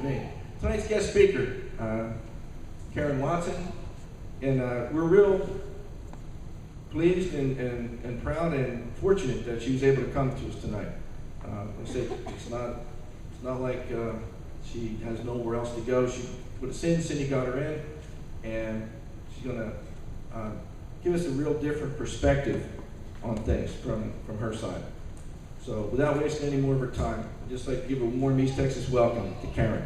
me. Tonight's guest speaker, Karen Watson, and we're real pleased and proud and fortunate that she was able to come to us tonight. I said it's not like she has nowhere else to go. She put us in, Cindy got her in, and she's going to give us a real different perspective on things from her side. So without wasting any more of her time, I'd just like to give a warm East Texas welcome to Karen.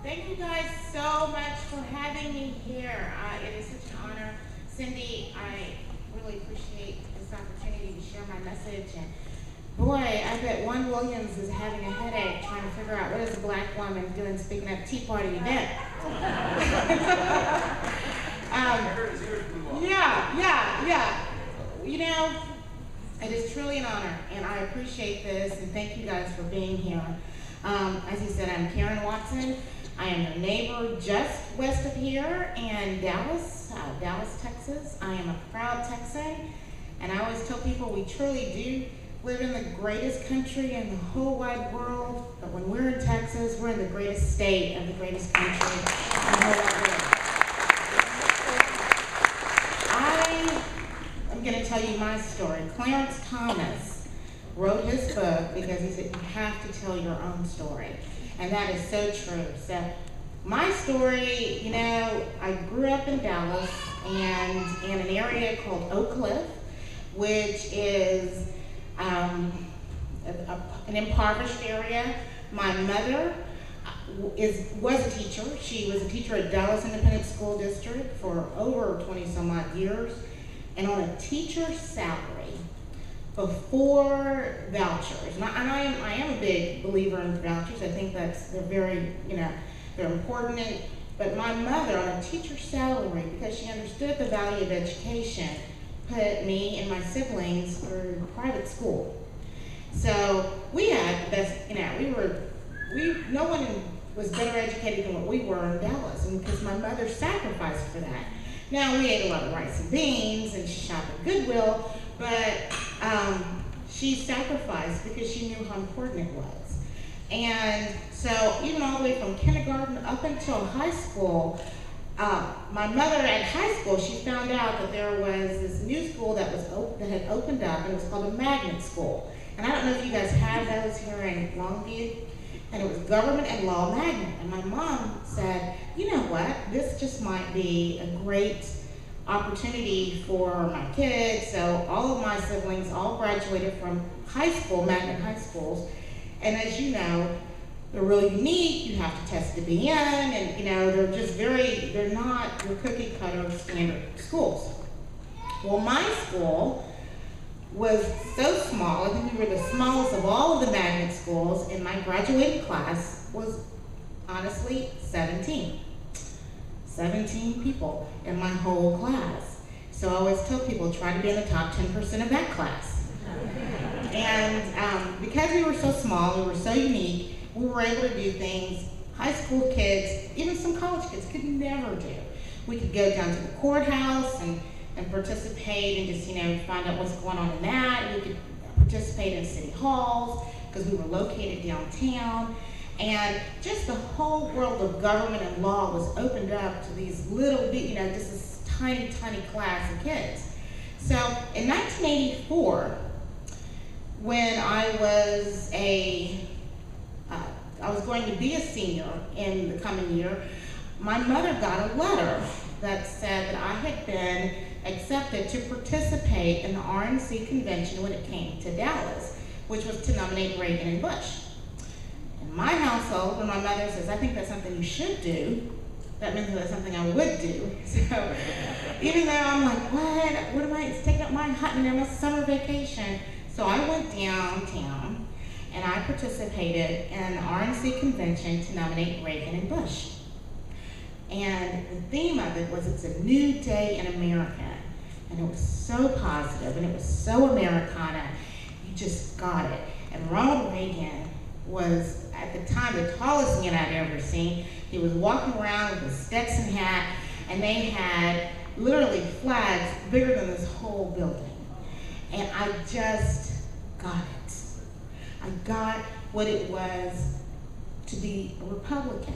Thank you guys so much for having me here. It is such an honor. Cindy, I really appreciate this opportunity to share my message. And boy, I bet One Williams is having a headache trying to figure out what is a black woman doing speaking at a Tea Party event. Yeah. You know, it is truly an honor, and I appreciate this, and thank you guys for being here. As he said, I'm Karen Watson. I am your neighbor just west of here in Dallas, Texas. I am a proud Texan, and I always tell people we truly do live in the greatest country in the whole wide world, but when we're in Texas, we're in the greatest state of the greatest country in the whole wide world. I'm going to tell you my story. Clarence Thomas wrote his book because he said you have to tell your own story. And that is so true. So my story, you know, I grew up in Dallas and in an area called Oak Cliff, which is an impoverished area. My mother was a teacher. She was a teacher at Dallas Independent School District for over 20 some odd years, and on a teacher's salary before vouchers. And I am a big believer in vouchers. I think they're very, they're important. But my mother, on a teacher's salary, because she understood the value of education, put me and my siblings through private school. So we had the best, no one was better educated than what we were in Dallas, and because my mother sacrificed for that. Now, we ate a lot of rice and beans, and she shopped at Goodwill, but she sacrificed because she knew how important it was. And so even all the way from kindergarten up until high school, my mother at high school, she found out that there was this new school that had opened up, and it was called a magnet school. And I don't know if you guys have those here in Longview, and it was government and law magnet. And my mom said, you know what, this just might be a great opportunity for my kids. So all of my siblings all graduated from high school, magnet high schools. And as you know, they're really unique. You have to test to be in, and they're just they're not your cookie cutter standard schools. Well, my school was so small. I think we were the smallest of all of the magnet schools, and my graduating class was honestly 17 people in my whole class. So I always tell people, try to be in the top 10% of that class. And because we were so small, we were so unique, we were able to do things high school kids, even some college kids, could never do. We could go down to the courthouse and participate and just, find out what's going on in that. We could participate in city halls because we were located downtown. And just the whole world of government and law was opened up to these little bit, just this tiny, tiny class of kids. So in 1984, when I was going to be a senior in the coming year, my mother got a letter that said that I had been accepted to participate in the RNC convention when it came to Dallas, which was to nominate Reagan and Bush. In my household, when my mother says, I think that's something you should do, that means that's something I would do. So even though I'm like, what am I, it's taking up my summer vacation. So I went downtown and I participated in the RNC convention to nominate Reagan and Bush. And the theme of it was, it's a new day in America. and it was so positive, and it was so Americana. You just got it. And Ronald Reagan was, at the time, the tallest man I'd ever seen. He was walking around with a Stetson hat, and they had literally flags bigger than this whole building. And I just got it. I got what it was to be a Republican.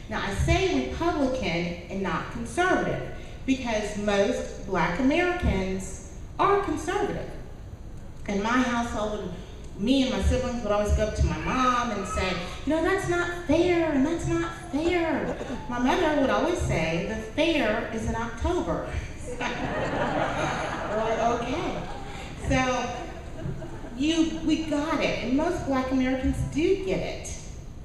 Now, I say Republican and not conservative because most Black Americans are conservative. In my household, me and my siblings would always go up to my mom and say, you know, that's not fair, and that's not fair. My mother would always say, the fair is in October. We're like, okay. So, we got it, and most Black Americans do get it.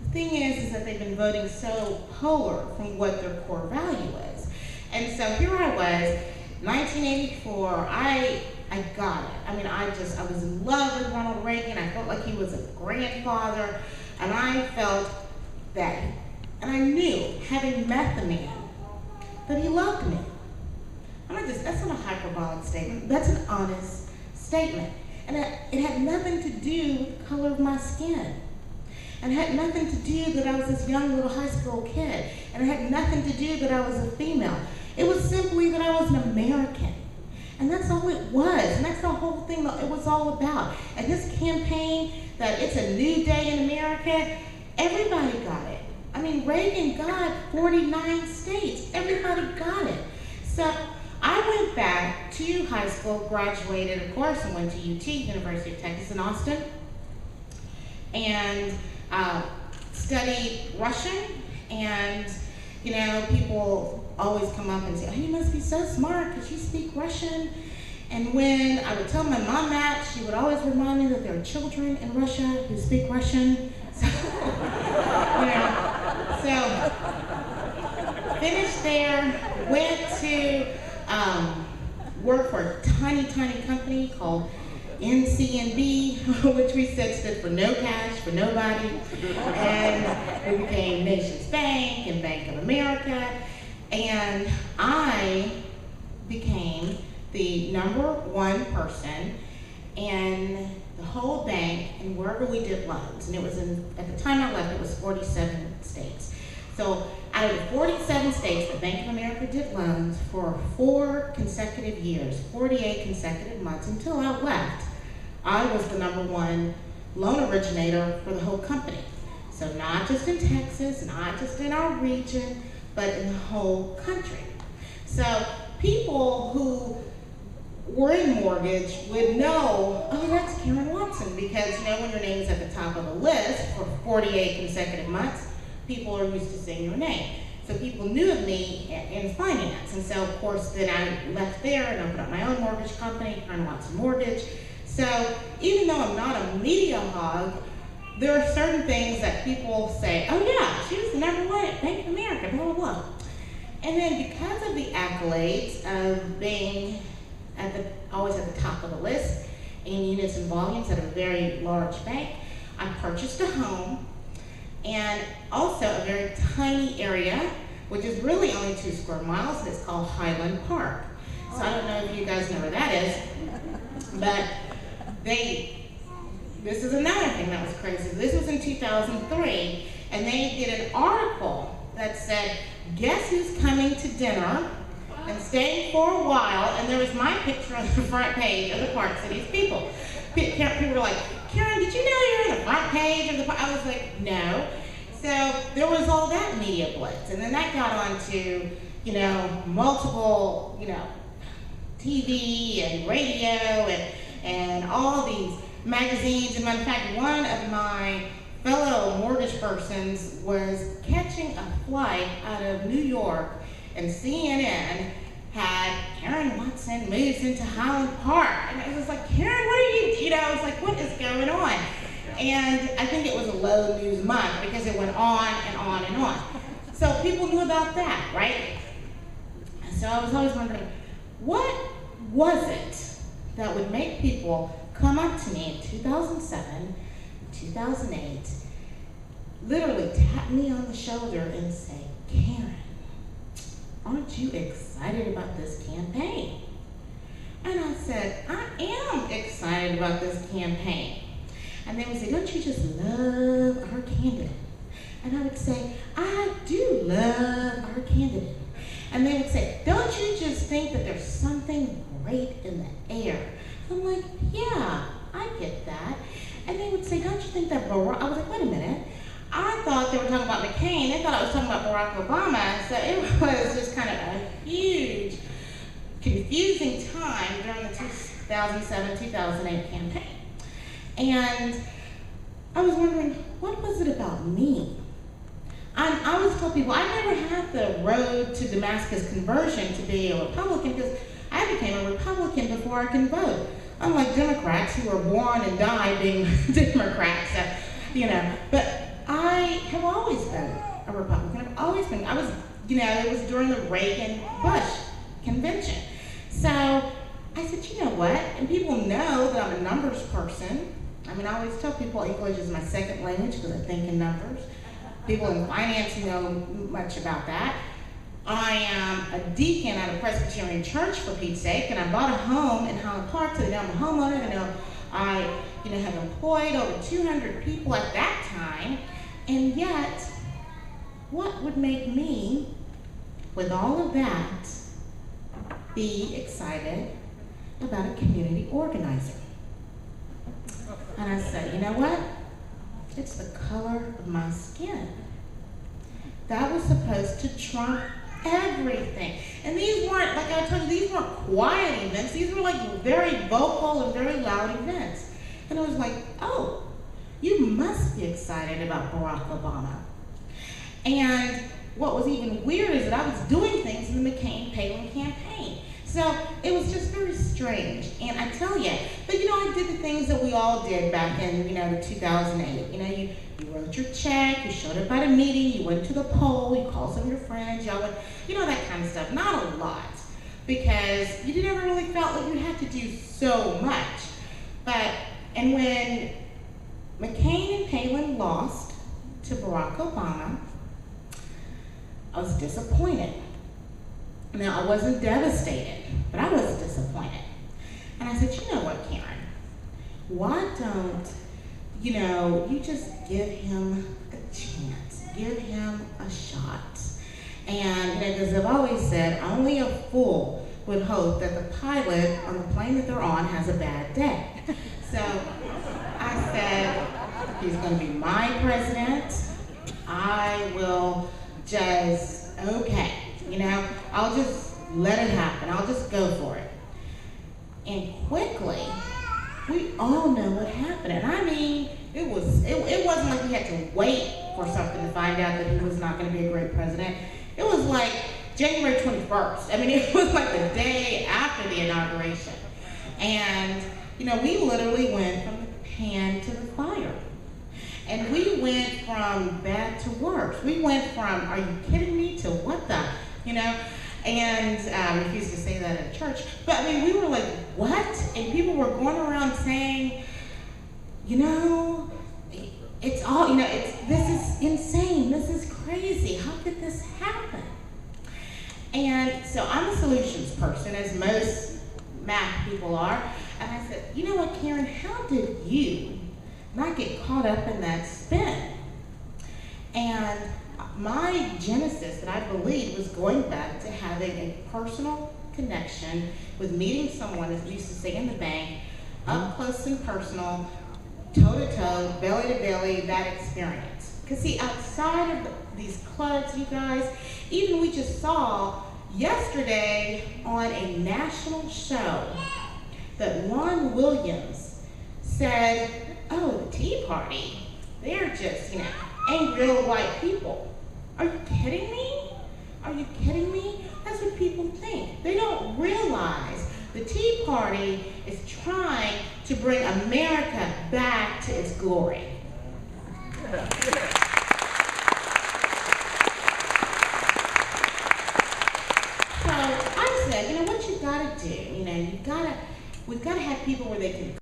The thing is that they've been voting so polar from what their core value is. And so here I was, 1984, I got it. I mean, I was in love with Ronald Reagan. I felt like he was a grandfather, and I felt that, and I knew, having met the man, that he loved me. That's not a hyperbolic statement. That's an honest statement. And it had nothing to do with the color of my skin. And it had nothing to do that I was this young little high school kid. And it had nothing to do that I was a female. It was simply that I was an American. And that's all it was. And that's the whole thing that it was all about. And his campaign, that it's a new day in America, everybody got it. I mean, Reagan got 49 states. Everybody got it. So I went back to high school, graduated, of course, and went to UT, University of Texas in Austin, and studied Russian. And, you know, people always come up and say, oh, you must be so smart because you speak Russian. And when I would tell my mom that, she would always remind me that there are children in Russia who speak Russian. So, you know, so finished there, went to work for a tiny company called NCNB, which we said stood for no cash for nobody. And we became Nations Bank and Bank of America. And I became the #1 person in the whole bank and wherever we did loans. And it was at the time I left, it was 47 states. So out of the 47 states, the Bank of America did loans for 4 consecutive years, 48 consecutive months until I left. I was the #1 loan originator for the whole company. So not just in Texas, not just in our region, but in the whole country. So people who were in mortgage would know, oh, that's Karen Watson, because you know when your name is at the top of the list for 48 consecutive months, people are used to saying your name. So people knew of me in finance. And so of course then I left there and opened up my own mortgage company, Karen Watson Mortgage. So even though I'm not a media hog, there are certain things that people say, oh yeah, she was the #1 at Bank of America, blah, blah, blah. And then because of the accolades of being always at the top of the list in units and volumes at a very large bank, I purchased a home and also a very tiny area, which is really only 2 square miles, and it's called Highland Park. So I don't know if you guys know where that is, but this is another thing that was crazy. This was in 2003, and they did an article that said, guess who's coming to dinner and staying for a while, and there was my picture on the front page of the Park Cities People. People were like, Karen, did you know you're on the front page of the Park? I was like, no. So there was all that media blitz, and then that got on to, you know, multiple, you know, TV and radio and all these magazines. And in fact, one of my fellow mortgage persons was catching a flight out of New York, and CNN had Karen Watson moves into Highland Park. And I was like, Karen, what are you, I was like, what is going on? And I think it was a low news month because it went on and on and on. So people knew about that, right? So I was always wondering, what was it that would make people come up to me in 2007, 2008, literally tap me on the shoulder and say, Karen, aren't you excited about this campaign? And I said, I am excited about this campaign. And they would say, don't you just love our candidate? And I would say, I do love our candidate. And they would say, don't you just think that there's something great in the air? I'm like, yeah, I get that. And they would say, don't you think that Barack, I was like, wait a minute. I thought they were talking about McCain. They thought I was talking about Barack Obama. So it was just kind of a huge, confusing time during the 2007-2008 campaign. And I was wondering, what was it about me? I always tell people, I never had the road to Damascus conversion to be a Republican because I became a Republican before I can vote. Unlike Democrats who were born and died being Democrats, But I have always been a Republican. I've always been, it was during the Reagan-Bush convention. So I said, you know what? And people know that I'm a numbers person. I always tell people English is my second language because I think in numbers. People in finance know much about that. I am a deacon at a Presbyterian church, for Pete's sake, and I bought a home in Highland Park, so they know I'm a homeowner. They know I have employed over 200 people at that time. And yet, what would make me, with all of that, be excited about a community organizer? And I said, you know what? It's the color of my skin. That was supposed to trump everything. And these weren't, like I told you, these weren't quiet events. These were like very vocal and very loud events. And I was like, oh, you must be excited about Barack Obama. And what was even weird is that I was doing things in the McCain-Palin campaign. So it was just very strange. And I tell you, but I did the things that we all did back in, the 2008. You wrote your check, you showed up at a meeting, you went to the poll, you called some of your friends, y'all went, that kind of stuff. Not a lot, because you never really felt like you had to do so much. And when McCain and Palin lost to Barack Obama, I was disappointed. Now, I wasn't devastated, but I was disappointed. And I said, you know what, Karen? Why don't, you just give him a chance, give him a shot. And, as I've always said, only a fool would hope that the pilot on the plane that they're on has a bad day. So I said, he's going to be my president. I will just, I'll just let it happen. I'll just go for it. And quickly, we all know what happened. And it wasn't like we had to wait for something to find out that he was not going to be a great president. It was like January 21st. It was like the day after the inauguration. And, we literally went from the pan to the fire. And we went from bad to worse. We went from, are you kidding me, to what the, And I refused to say that at church. But we were like, what? And people were going around saying, it's all, this is insane. This is crazy. How could this happen? And so I'm a solutions person, as most math people are. And I said, you know what, Karen, how did you not get caught up in that spin? And my genesis that I believe was going back to having a personal connection with meeting someone, as we used to say in the bank, up close and personal, toe-to-toe, belly-to-belly, that experience. Because see, outside of these clubs, you guys, even we just saw yesterday on a national show that Ron Williams said, oh, the Tea Party, they're just, angry old white people. Are you kidding me? Are you kidding me? That's what people think. They don't realize the Tea Party is trying to bring America back to its glory. So I said, what you gotta do, we've gotta have people where they can